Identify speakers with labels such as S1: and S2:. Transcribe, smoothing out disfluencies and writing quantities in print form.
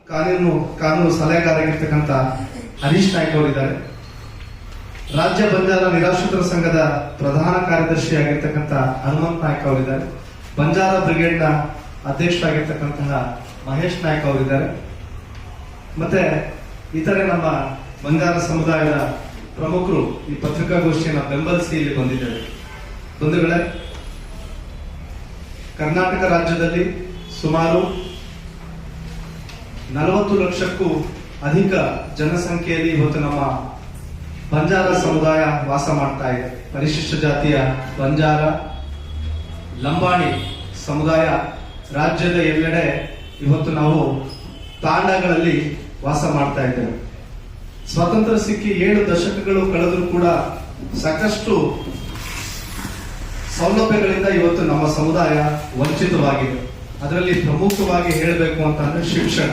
S1: ಕಾನೂನು ಸಲಹೆಗಾರರಾಗಿರ್ತಕ್ಕಂಥ ಹರೀಶ್ ನಾಯ್ಕ್ ಅವರಿದ್ದಾರೆ. ರಾಜ್ಯ ಬಂಜಾರ ನಿರಾಶ್ರಿತರ ಸಂಘದ ಪ್ರಧಾನ ಕಾರ್ಯದರ್ಶಿಯಾಗಿರ್ತಕ್ಕಂಥ ಹನುಮಂತ್ ನಾಯ್ಕ್ ಅವರಿದ್ದಾರೆ. ಬಂಜಾರ ಬ್ರಿಗೇಡ್ನ ಅಧ್ಯಕ್ಷರಾಗಿರ್ತಕ್ಕಂತಹ ಮಹೇಶ್ ನಾಯ್ಕ್ ಅವರಿದ್ದಾರೆ. ಮತ್ತೆ ಇತರೆ ನಮ್ಮ ಬಂಜಾರ ಸಮುದಾಯದ ಪ್ರಮುಖರು ಈ ಪತ್ರಿಕಾಗೋಷ್ಠಿಯನ್ನು ಬೆಂಬಲಿಸಿ ಇಲ್ಲಿ ಬಂದಿದ್ದಾರೆ. ಬಂಧುಗಳೇ, ಕರ್ನಾಟಕ ರಾಜ್ಯದಲ್ಲಿ ಸುಮಾರು 40 ಲಕ್ಷಕ್ಕೂ ಅಧಿಕ ಜನಸಂಖ್ಯೆಯಲ್ಲಿ ಇವತ್ತು ನಮ್ಮ ಬಂಜಾರ ಸಮುದಾಯ ವಾಸ ಮಾಡ್ತಾ ಇದೆ. ಪರಿಶಿಷ್ಟ ಜಾತಿಯ ಬಂಜಾರ ಲಂಬಾಣಿ ಸಮುದಾಯ ರಾಜ್ಯದ ಎಲ್ಲೆಡೆ ಇವತ್ತು ನಾವು ತಾಂಡಗಳಲ್ಲಿ ವಾಸ ಮಾಡ್ತಾ ಇದ್ದೇವೆ. ಸ್ವಾತಂತ್ರ್ಯ ಸಿಕ್ಕಿ 7 ದಶಕಗಳು ಕಳೆದರೂ ಕೂಡ ಸಾಕಷ್ಟು ಸೌಲಭ್ಯಗಳಿಂದ ಇವತ್ತು ನಮ್ಮ ಸಮುದಾಯ ವಂಚಿತವಾಗಿದೆ. ಅದರಲ್ಲಿ ಪ್ರಮುಖವಾಗಿ ಹೇಳಬೇಕು ಅಂತಂದ್ರೆ ಶಿಕ್ಷಣ.